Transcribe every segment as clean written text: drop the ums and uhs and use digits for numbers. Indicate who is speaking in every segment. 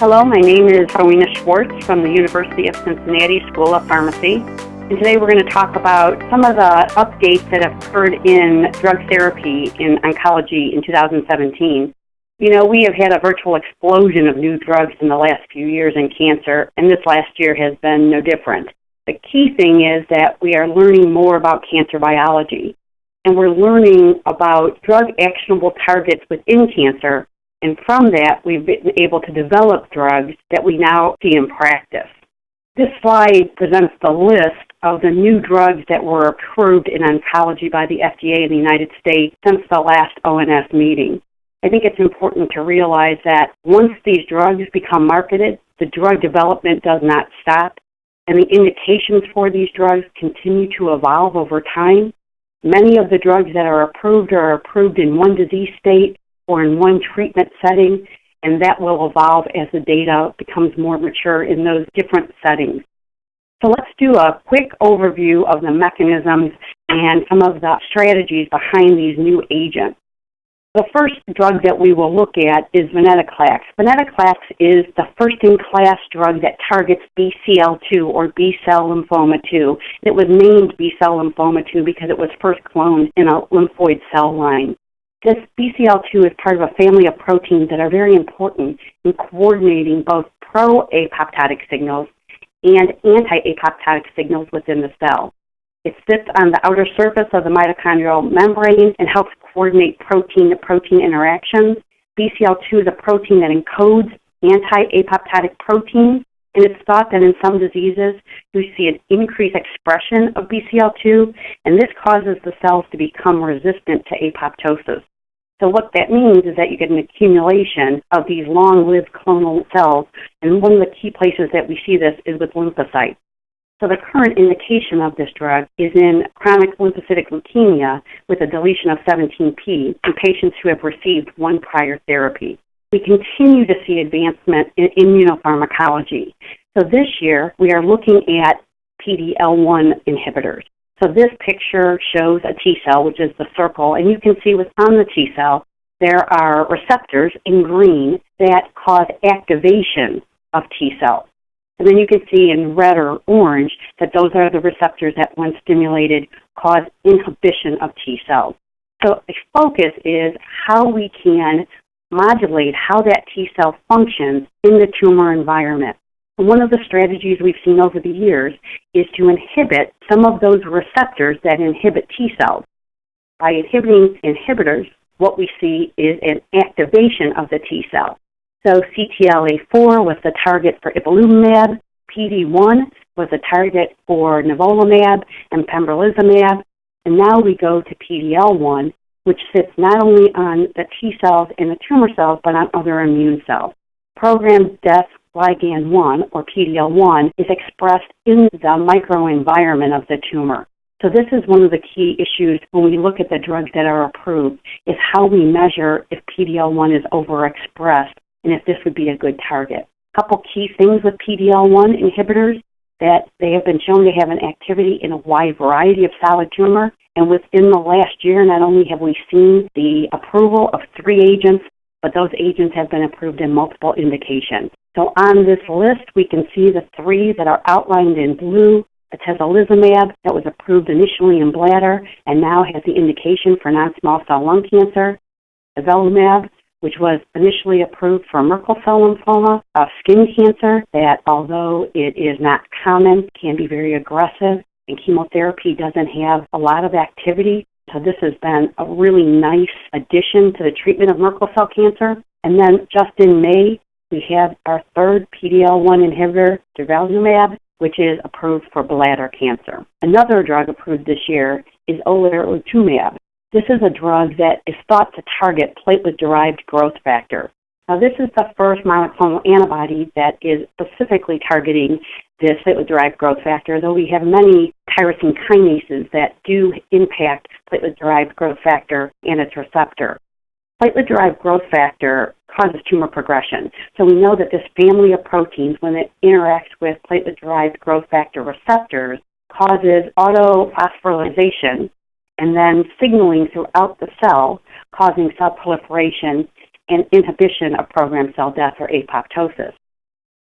Speaker 1: Hello, my name is Rowena Schwartz from the University of Cincinnati School of Pharmacy. And today we're going to talk about some of the updates that have occurred in drug therapy in oncology in 2017. You know, we have had a virtual explosion of new drugs in the last few years in cancer, and this last year has been no different. The key thing is that we are learning more about cancer biology, and we're learning about drug-actionable targets within cancer, and from that, we've been able to develop drugs that we now see in practice. This slide presents the list of the new drugs that were approved in oncology by the FDA in the United States since the last ONS meeting. I think it's important to realize that once these drugs become marketed, the drug development does not stop, and the indications for these drugs continue to evolve over time. Many of the drugs that are approved in one disease state or in one treatment setting, and that will evolve as the data becomes more mature in those different settings. So let's do a quick overview of the mechanisms and some of the strategies behind these new agents. The first drug that we will look at is venetoclax. Venetoclax is the first-in-class drug that targets BCL2 or B-cell lymphoma 2. It was named B-cell lymphoma 2 because it was first cloned in a lymphoid cell line. This BCL2 is part of a family of proteins that are very important in coordinating both pro-apoptotic signals and anti-apoptotic signals within the cell. It sits on the outer surface of the mitochondrial membrane and helps coordinate protein-to-protein interactions. BCL2 is a protein that encodes anti-apoptotic proteins, and it's thought that in some diseases we see an increased expression of BCL2, and this causes the cells to become resistant to apoptosis. So what that means is that you get an accumulation of these long-lived clonal cells, and one of the key places that we see this is with lymphocytes. So the current indication of this drug is in chronic lymphocytic leukemia with a deletion of 17p in patients who have received one prior therapy. We continue to see advancement in immunopharmacology. So this year, we are looking at PDL1 inhibitors. So this picture shows a T cell, which is the circle, and you can see on the T cell, there are receptors in green that cause activation of T cells. And then you can see in red or orange that those are the receptors that, when stimulated, cause inhibition of T cells. So the focus is how we can modulate how that T cell functions in the tumor environment. And one of the strategies we've seen over the years is to inhibit some of those receptors that inhibit T cells. By inhibiting inhibitors, what we see is an activation of the T cell. So CTLA-4 was the target for ipilimumab, PD-1 was the target for nivolumab and pembrolizumab, and now we go to PDL1, which sits not only on the T cells and the tumor cells, but on other immune cells. Programmed death ligand 1, or PDL1, is expressed in the microenvironment of the tumor. So this is one of the key issues when we look at the drugs that are approved, is how we measure if PDL1 is overexpressed and if this would be a good target. A couple key things with PDL1 inhibitors, that they have been shown to have an activity in a wide variety of solid tumor, and within the last year, not only have we seen the approval of 3 agents, but those agents have been approved in multiple indications. So on this list, we can see the 3 that are outlined in blue. Atezolizumab, that was approved initially in bladder and now has the indication for non-small cell lung cancer. Avelumab, which was initially approved for Merkel cell lymphoma, a skin cancer that, although it is not common, can be very aggressive, and chemotherapy doesn't have a lot of activity. So this has been a really nice addition to the treatment of Merkel cell cancer. And then just in May, we have our 3rd PDL1 inhibitor, durvalumab, which is approved for bladder cancer. Another drug approved this year is olaratumab. This is a drug that is thought to target platelet-derived growth factor. Now, this is the first monoclonal antibody that is specifically targeting this platelet-derived growth factor, though we have many tyrosine kinases that do impact platelet-derived growth factor and its receptor. Platelet-derived growth factor causes tumor progression. So we know that this family of proteins, when it interacts with platelet-derived growth factor receptors, causes autophosphorylation and then signaling throughout the cell, causing cell proliferation and inhibition of programmed cell death or apoptosis.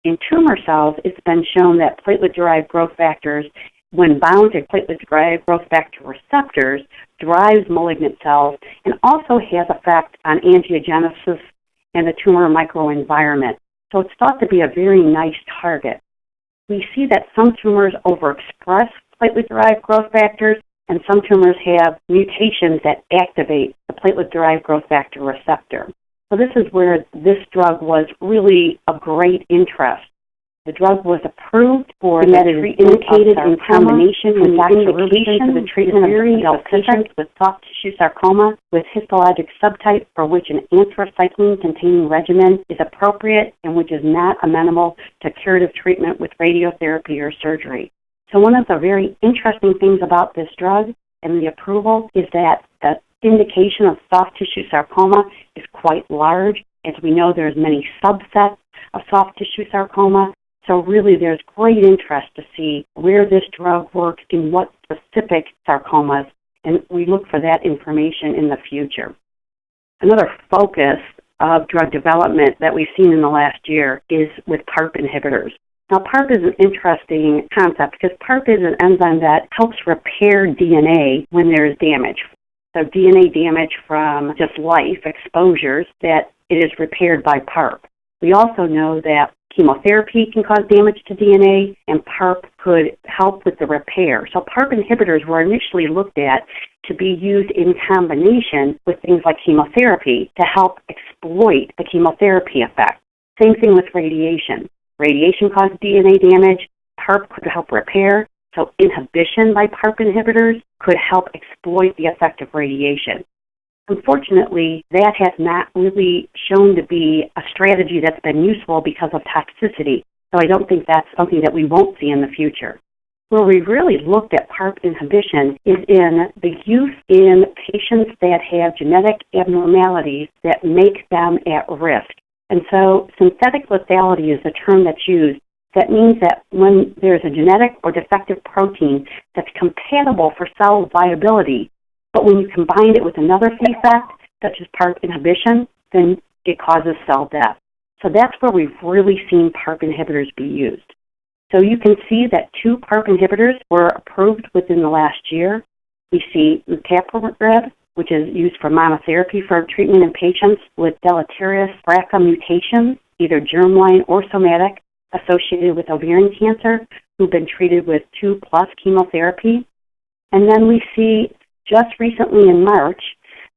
Speaker 1: In tumor cells, it's been shown that platelet-derived growth factors, when bound to platelet-derived growth factor receptors, drives malignant cells and also has effect on angiogenesis and the tumor microenvironment. So it's thought to be a very nice target. We see that some tumors overexpress platelet-derived growth factors, and some tumors have mutations that activate the platelet-derived growth factor receptor. So this is where this drug was really of great interest. The drug was approved for that it is indicated in combination with doxorubicin for the treatment of adult patients with soft tissue sarcoma with histologic subtype for which an anthracycline-containing regimen is appropriate and which is not amenable to curative treatment with radiotherapy or surgery. So one of the very interesting things about this drug and the approval is that the indication of soft tissue sarcoma is quite large. As we know, there's many subsets of soft tissue sarcoma. So really there's great interest to see where this drug works in what specific sarcomas, and we look for that information in the future. Another focus of drug development that we've seen in the last year is with PARP inhibitors. Now, PARP is an interesting concept because PARP is an enzyme that helps repair DNA when there's damage. So DNA damage from just life exposures, that it is repaired by PARP. We also know that chemotherapy can cause damage to DNA, and PARP could help with the repair. So PARP inhibitors were initially looked at to be used in combination with things like chemotherapy to help exploit the chemotherapy effect. Same thing with radiation. Radiation caused DNA damage. PARP could help repair. So inhibition by PARP inhibitors could help exploit the effect of radiation. Unfortunately, that has not really shown to be a strategy that's been useful because of toxicity. So I don't think that's something that we won't see in the future. Where we really looked at PARP inhibition is in the use in patients that have genetic abnormalities that make them at risk. And so synthetic lethality is the term that's used. That means that when there's a genetic or defective protein that's compatible for cell viability, but when you combine it with another defect, such as PARP inhibition, then it causes cell death. So that's where we've really seen PARP inhibitors be used. So you can see that 2 PARP inhibitors were approved within the last year. We see Metairie, which is used for monotherapy for treatment in patients with deleterious BRCA mutations, either germline or somatic, associated with ovarian cancer, who've been treated with 2+ chemotherapy. And then we see just recently in March,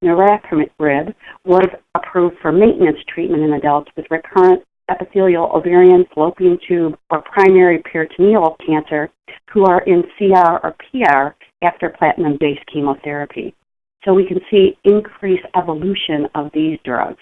Speaker 1: niraparib was approved for maintenance treatment in adults with recurrent epithelial ovarian, fallopian tube, or primary peritoneal cancer who are in CR or PR after platinum-based chemotherapy. So we can see increased evolution of these drugs.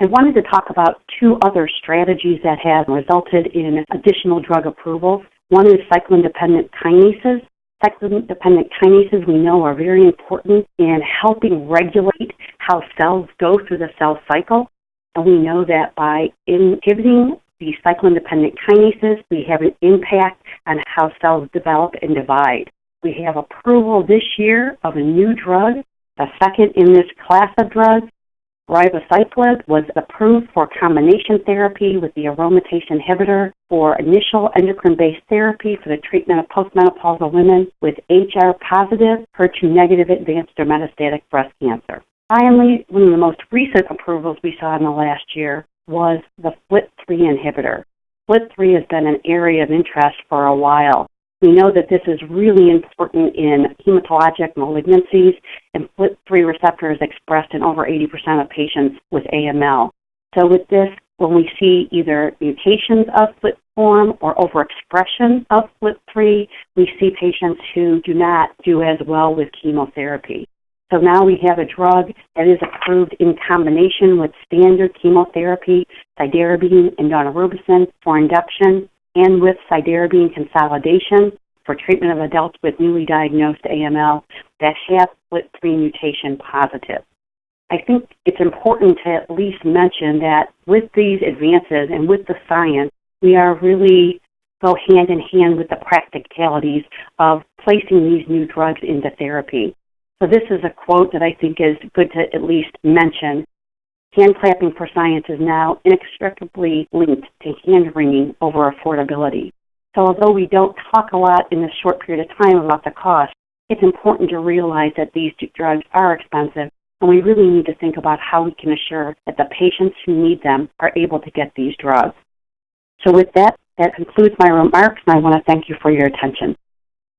Speaker 1: I wanted to talk about 2 other strategies that have resulted in additional drug approvals. One is cyclindependent kinases. Cyclindependent kinases, we know, are very important in helping regulate how cells go through the cell cycle. And we know that by inhibiting these cyclindependent kinases, we have an impact on how cells develop and divide. We have approval this year of a new drug, the second in this class of drugs. Ribociclib was approved for combination therapy with the aromatase inhibitor for initial endocrine-based therapy for the treatment of postmenopausal women with HR-positive, HER2-negative advanced or metastatic breast cancer. Finally, one of the most recent approvals we saw in the last year was the FLT3 inhibitor. FLT3 has been an area of interest for a while. We know that this is really important in hematologic malignancies, and FLT3 receptor is expressed in over 80% of patients with AML. So with this, when we see either mutations of FLT form or overexpression of FLT3, we see patients who do not do as well with chemotherapy. So now we have a drug that is approved in combination with standard chemotherapy, cytarabine and daunorubicin for induction, and with cytarabine consolidation for treatment of adults with newly diagnosed AML that have FLT3 mutation positive. I think it's important to at least mention that with these advances and with the science, we are really go hand in hand with the practicalities of placing these new drugs into therapy. So this is a quote that I think is good to at least mention. Hand clapping for science is now inextricably linked to hand-wringing over affordability. So although we don't talk a lot in this short period of time about the cost, it's important to realize that these drugs are expensive, and we really need to think about how we can assure that the patients who need them are able to get these drugs. So with that, that concludes my remarks, and I want to thank you for your attention.